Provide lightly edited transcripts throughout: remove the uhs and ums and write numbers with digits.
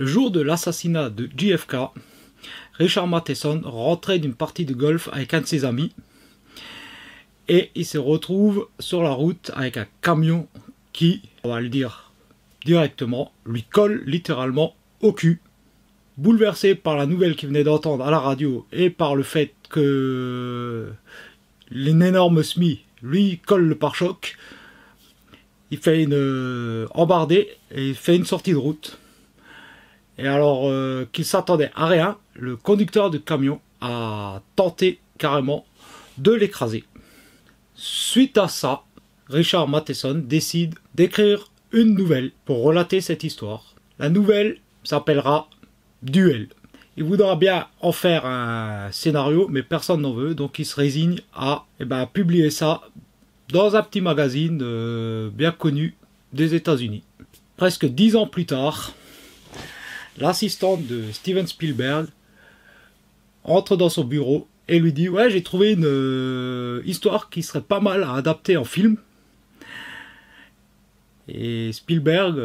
Le jour de l'assassinat de JFK, Richard Matheson rentrait d'une partie de golf avec un de ses amis et il se retrouve sur la route avec un camion qui, on va le dire directement, lui colle littéralement au cul. Bouleversé par la nouvelle qu'il venait d'entendre à la radio et par le fait que l'énorme SMI lui colle le pare-choc, il fait une embardée et il fait une sortie de route. Et alors qu'il s'attendait à rien, le conducteur du camion a tenté carrément de l'écraser. Suite à ça, Richard Matheson décide d'écrire une nouvelle pour relater cette histoire. La nouvelle s'appellera Duel. Il voudra bien en faire un scénario, mais personne n'en veut, donc il se résigne à publier ça dans un petit magazine bien connu des États-Unis. Presque 10 ans plus tard, l'assistante de Steven Spielberg entre dans son bureau et lui dit « Ouais, j'ai trouvé une histoire qui serait pas mal à adapter en film. » Et Spielberg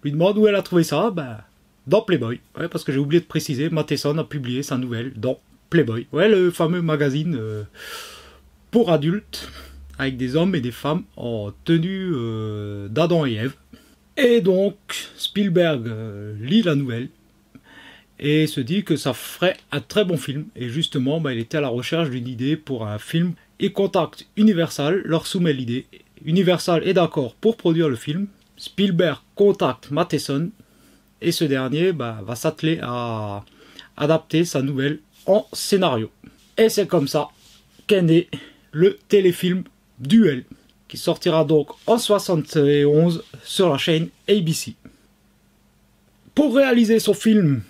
lui demande où elle a trouvé ça. Dans Playboy. Ouais, parce que j'ai oublié de préciser, Matheson a publié sa nouvelle dans Playboy. Ouais, le fameux magazine pour adultes, avec des hommes et des femmes en tenue d'Adam et Ève. Et donc, Spielberg lit la nouvelle et se dit que ça ferait un très bon film. Et justement, il était à la recherche d'une idée pour un film. Il contacte Universal, leur soumet l'idée. Universal est d'accord pour produire le film. Spielberg contacte Matheson et ce dernier va s'atteler à adapter sa nouvelle en scénario. Et c'est comme ça qu'est né le téléfilm Duel, qui sortira donc en 1971 sur la chaîne ABC. Pour réaliser son film,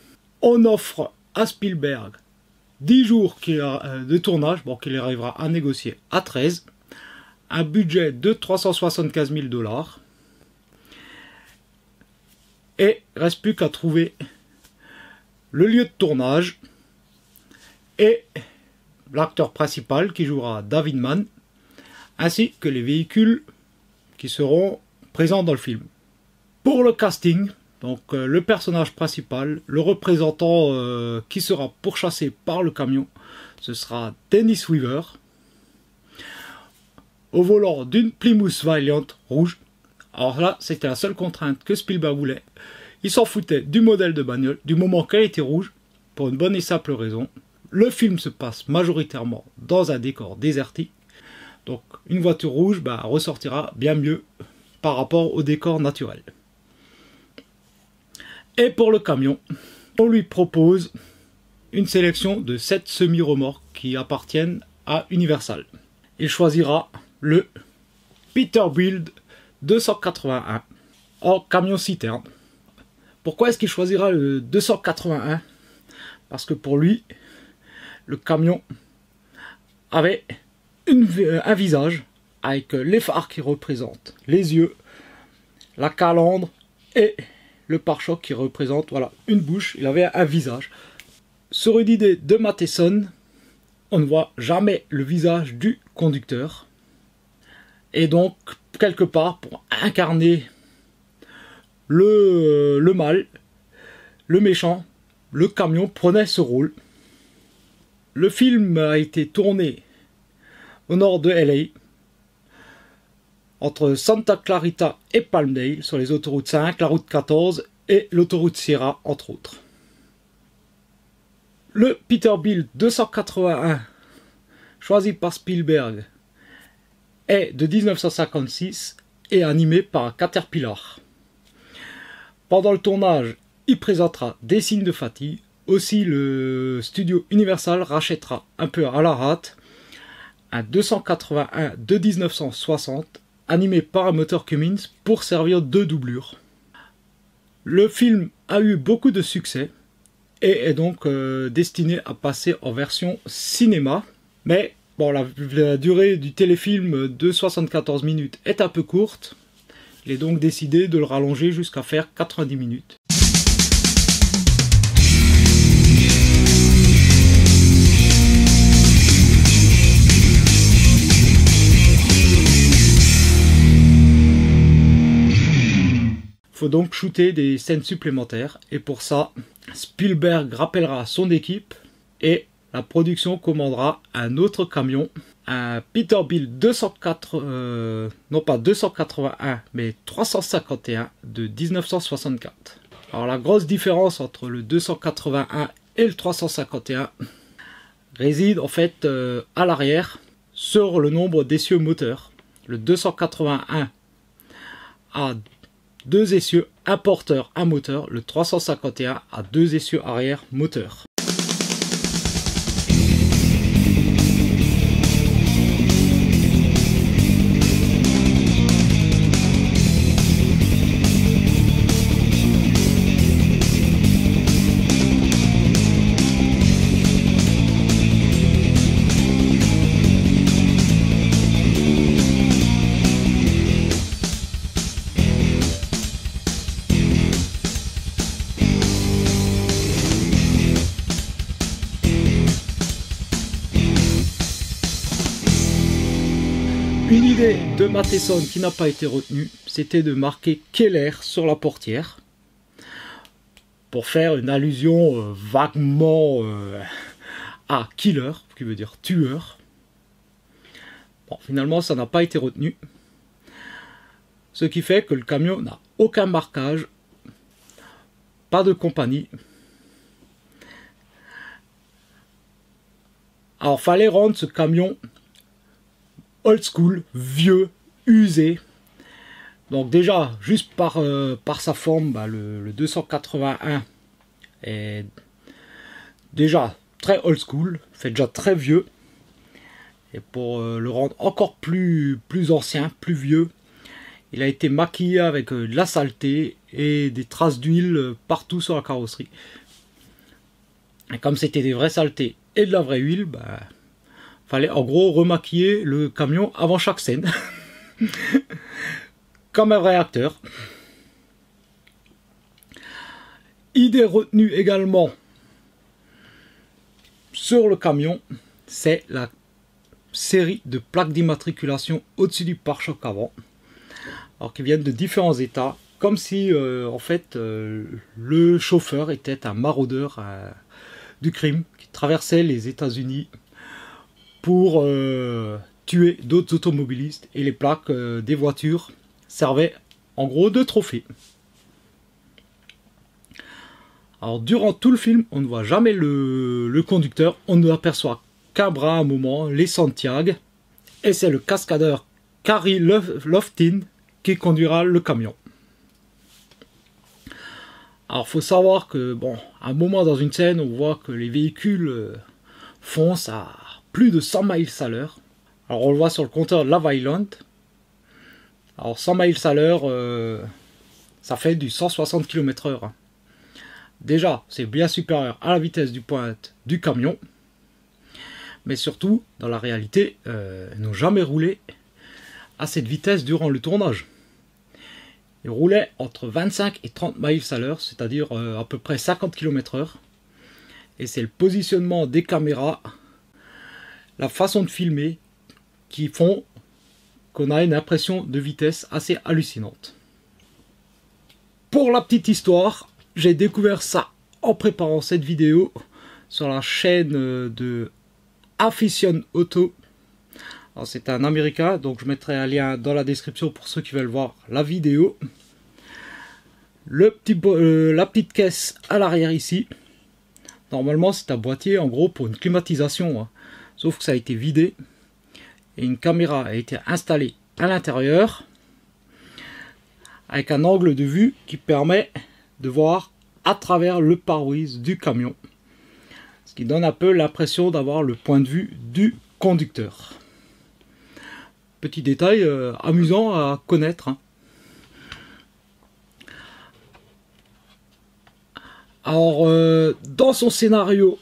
on offre à Spielberg 10 jours de tournage, qu'il arrivera à négocier à 13, un budget de 375 000 $. Et il ne reste plus qu'à trouver le lieu de tournage et l'acteur principal qui jouera David Mann, ainsi que les véhicules qui seront présents dans le film. Pour le casting, donc le personnage principal, le représentant qui sera pourchassé par le camion, ce sera Dennis Weaver, au volant d'une Plymouth Valiant rouge. Alors là, c'était la seule contrainte que Spielberg voulait. Il s'en foutait du modèle de bagnole, du moment qu'elle était rouge, pour une bonne et simple raison. Le film se passe majoritairement dans un décor désertique. Donc une voiture rouge ressortira bien mieux par rapport au décor naturel. Et pour le camion, on lui propose une sélection de 7 semi-remorques qui appartiennent à Universal. Il choisira le Peterbilt 281 en camion-citerne. Pourquoi est-ce qu'il choisira le 281? Parce que pour lui, le camion avait un visage avec les phares qui représentent les yeux, la calandre et le pare-choc qui représente une bouche. Il avait un visage. Sur une idée de Matheson, on ne voit jamais le visage du conducteur. Et donc, quelque part, pour incarner le mal, le méchant, le camion prenait ce rôle. Le film a été tourné au nord de LA, entre Santa Clarita et Palmdale, sur les autoroutes 5, la route 14 et l'autoroute Sierra, entre autres. Le Peterbilt 281, choisi par Spielberg, est de 1956 et animé par Caterpillar. Pendant le tournage, il présentera des signes de fatigue. Aussi, le studio Universal rachètera un peu à la hâte un 281 de 1960 animé par un moteur Cummins pour servir de doublure. Le film a eu beaucoup de succès et est donc destiné à passer en version cinéma, mais la durée du téléfilm de 74 minutes est un peu courte. Il est donc décidé de le rallonger jusqu'à faire 90 minutes. Il faut donc shooter des scènes supplémentaires. Et pour ça, Spielberg rappellera son équipe et la production commandera un autre camion, un Peterbilt 204, non pas 281, mais 351 de 1964. Alors la grosse différence entre le 281 et le 351 réside en fait à l'arrière sur le nombre d'essieux moteurs. Le 281 a 2 essieux, un porteur, un moteur. Le 351 a 2 essieux arrière, moteur. Une idée de Matheson qui n'a pas été retenue, c'était de marquer Keller sur la portière pour faire une allusion vaguement à Killer, qui veut dire tueur. Bon, finalement, ça n'a pas été retenu, ce qui fait que le camion n'a aucun marquage, pas de compagnie. Alors, fallait rendre ce camion old school, vieux, usé. Donc déjà, juste par sa forme, le 281 est déjà très old school, fait déjà très vieux. Et pour le rendre encore plus ancien, plus vieux, il a été maquillé avec de la saleté et des traces d'huile partout sur la carrosserie. Et comme c'était des vraies saletés et de la vraie huile, fallait en gros remaquiller le camion avant chaque scène. Comme un vrai acteur. Idée retenue également sur le camion, c'est la série de plaques d'immatriculation au-dessus du pare-choc avant. Alors qui viennent de différents états. Comme si en fait le chauffeur était un maraudeur du crime qui traversait les États-Unis pour tuer d'autres automobilistes, et les plaques des voitures servaient en gros de trophée. Alors durant tout le film, on ne voit jamais le conducteur, on ne aperçoit qu'un bras à un moment, les Santiago, et c'est le cascadeur Carrie Loftin qui conduira le camion. Alors faut savoir que bon, à un moment dans une scène, on voit que les véhicules foncent à plus de 100 miles à l'heure. Alors on le voit sur le compteur de la Vaillant. Alors 100 miles à l'heure, ça fait du 160 km/h. Déjà, c'est bien supérieur à la vitesse de pointe du camion. Mais surtout, dans la réalité, ils n'ont jamais roulé à cette vitesse durant le tournage. Ils roulaient entre 25 et 30 miles à l'heure, c'est-à-dire à peu près 50 km/h. Et c'est le positionnement des caméras, la façon de filmer, qui font qu'on a une impression de vitesse assez hallucinante. Pour la petite histoire, j'ai découvert ça en préparant cette vidéo sur la chaîne de Afición Auto. C'est un américain, donc je mettrai un lien dans la description pour ceux qui veulent voir la vidéo. La petite caisse à l'arrière ici, normalement c'est un boîtier en gros pour une climatisation, hein. Sauf que ça a été vidé et une caméra a été installée à l'intérieur avec un angle de vue qui permet de voir à travers le pare-brise du camion, ce qui donne un peu l'impression d'avoir le point de vue du conducteur. Petit détail amusant à connaître, hein. Alors dans son scénario,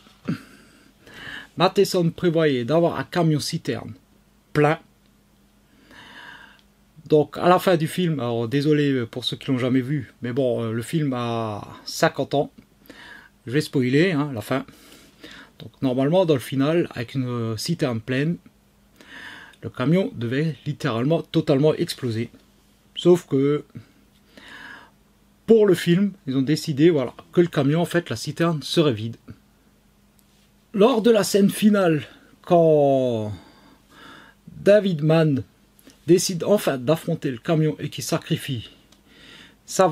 Matheson prévoyait d'avoir un camion citerne plein. Donc à la fin du film, alors désolé pour ceux qui l'ont jamais vu, mais bon, le film a 50 ans. Je vais spoiler hein, la fin. Donc normalement dans le final, avec une citerne pleine, le camion devait littéralement totalement exploser. Sauf que pour le film, ils ont décidé voilà, que le camion, en fait, la citerne serait vide. Lors de la scène finale, quand David Mann décide enfin d'affronter le camion et qu'il sacrifie sa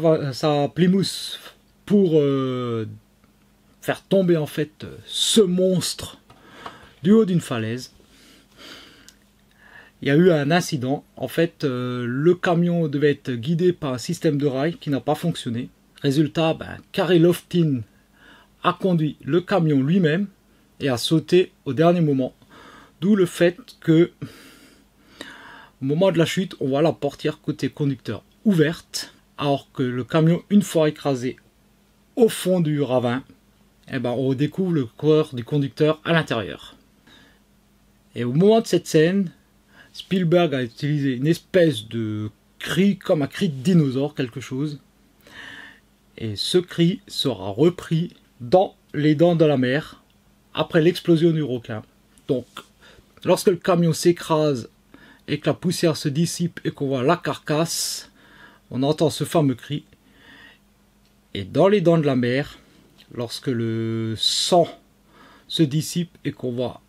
Plymouth pour faire tomber en fait ce monstre du haut d'une falaise, il y a eu un incident. En fait, le camion devait être guidé par un système de rail qui n'a pas fonctionné. Résultat, Carey Loftin a conduit le camion lui-même et a sauté au dernier moment. D'où le fait que, au moment de la chute, on voit la portière côté conducteur ouverte, alors que le camion, une fois écrasé au fond du ravin, on découvre le corps du conducteur à l'intérieur. Et au moment de cette scène, Spielberg a utilisé une espèce de cri, comme un cri de dinosaure, quelque chose. Et ce cri sera repris dans Les Dents de la Mer, après l'explosion du requin. Donc, lorsque le camion s'écrase et que la poussière se dissipe et qu'on voit la carcasse, on entend ce fameux cri. Et dans Les Dents de la Mer, lorsque le sang se dissipe et qu'on voit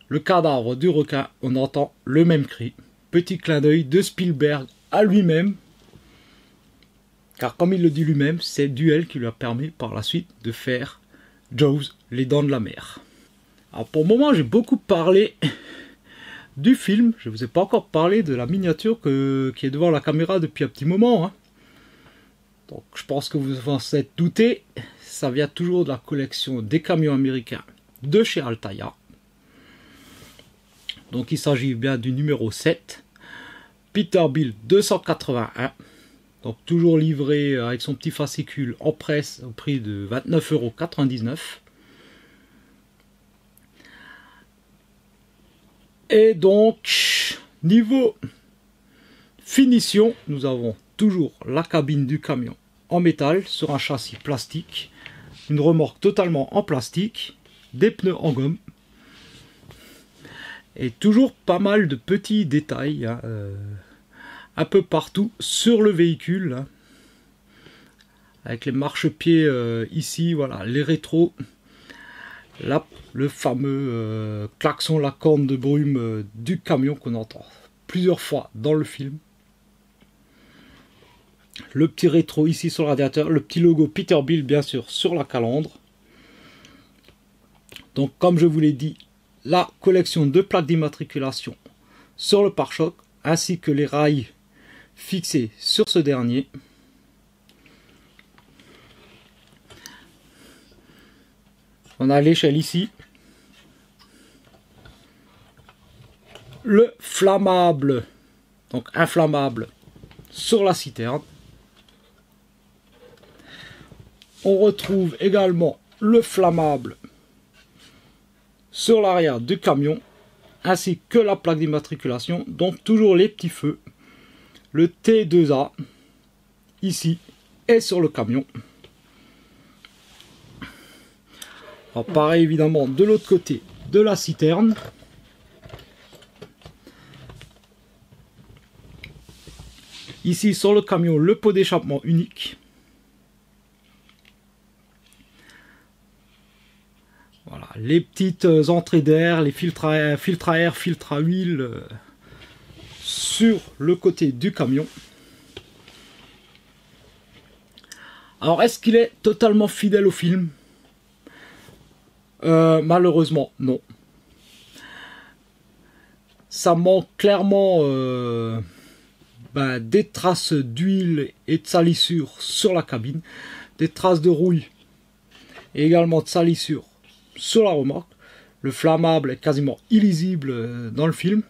le cadavre du requin, on entend le même cri. Petit clin d'œil de Spielberg à lui-même, car comme il le dit lui-même, c'est Duel qui lui a permis par la suite de faire Jaws, Les Dents de la Mer. Alors pour le moment, j'ai beaucoup parlé du film. Je ne vous ai pas encore parlé de la miniature qui est devant la caméra depuis un petit moment. Donc je pense que vous en êtes douté. Ça vient toujours de la collection des camions américains de chez Altaïa. Donc il s'agit bien du numéro 7, Peterbilt 281. Donc toujours livré avec son petit fascicule en presse au prix de 29,99 €. Et donc, niveau finition, nous avons toujours la cabine du camion en métal sur un châssis plastique, une remorque totalement en plastique, des pneus en gomme, et toujours pas mal de petits détails un peu partout sur le véhicule, avec les marchepieds ici, voilà, les rétros, là, le fameux klaxon, la corne de brume du camion qu'on entend plusieurs fois dans le film. Le petit rétro ici sur le radiateur, le petit logo Peterbilt bien sûr sur la calandre. Donc comme je vous l'ai dit, la collection de plaques d'immatriculation sur le pare-choc, ainsi que les rails fixés sur ce dernier. On a l'échelle ici. Le flammable, donc inflammable, sur la citerne. On retrouve également le flammable sur l'arrière du camion, ainsi que la plaque d'immatriculation, donc toujours les petits feux. Le T2A, ici, et sur le camion. Alors, pareil évidemment de l'autre côté de la citerne. Ici sur le camion, le pot d'échappement unique. Voilà, les petites entrées d'air, les filtres à air, filtre à huile sur le côté du camion. Alors est-ce qu'il est totalement fidèle au film? Malheureusement non. Ça manque clairement des traces d'huile et de salissure sur la cabine, des traces de rouille et également de salissure sur la remorque. Le flammable est quasiment illisible dans le film.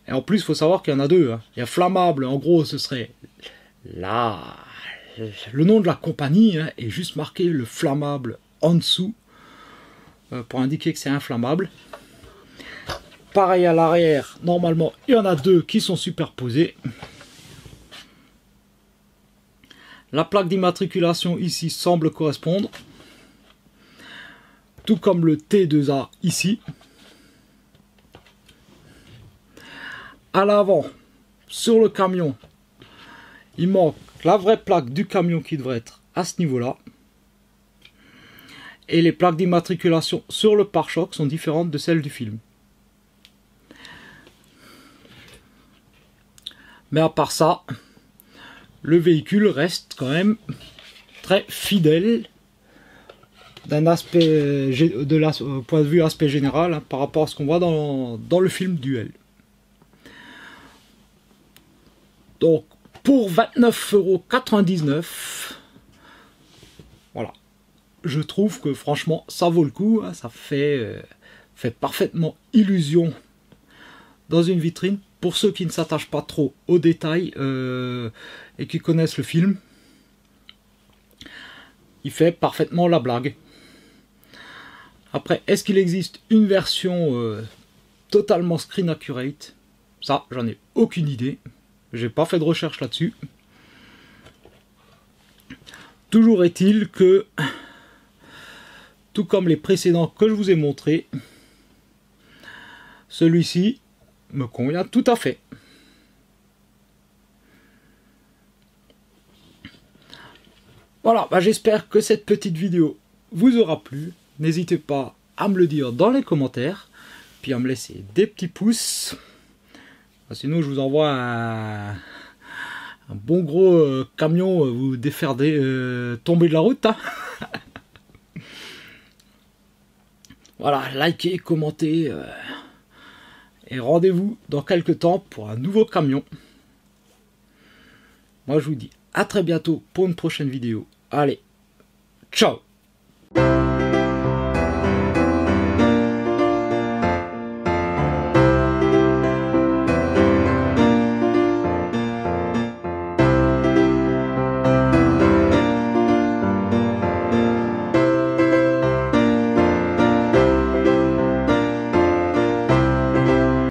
Et en plus, il faut savoir qu'il y en a deux. Il y a flammable, en gros, ce serait le nom de la compagnie, et juste marqué le flammable en dessous pour indiquer que c'est inflammable. Pareil à l'arrière, normalement, il y en a deux qui sont superposés. La plaque d'immatriculation ici semble correspondre, tout comme le T2A ici. À l'avant, sur le camion, il manque donc la vraie plaque du camion qui devrait être à ce niveau-là. Et les plaques d'immatriculation sur le pare-choc sont différentes de celles du film. Mais à part ça, le véhicule reste quand même très fidèle d'un aspect, point de vue aspect général, hein, par rapport à ce qu'on voit dans le film Duel. Donc pour 29,99 €, voilà, je trouve que franchement ça vaut le coup, hein, ça fait parfaitement illusion dans une vitrine. Pour ceux qui ne s'attachent pas trop aux détails et qui connaissent le film, il fait parfaitement la blague. Après, est-ce qu'il existe une version totalement screen accurate? Ça, j'en ai aucune idée. J'ai pas fait de recherche là-dessus. Toujours est-il que, tout comme les précédents que je vous ai montrés, celui-ci me convient tout à fait. Voilà, j'espère que cette petite vidéo vous aura plu. N'hésitez pas à me le dire dans les commentaires, puis à me laisser des petits pouces. Sinon, je vous envoie un bon gros camion vous défaire tomber de la route. Hein. Voilà, likez, commentez. Et rendez-vous dans quelques temps pour un nouveau camion. Moi, je vous dis à très bientôt pour une prochaine vidéo. Allez, ciao!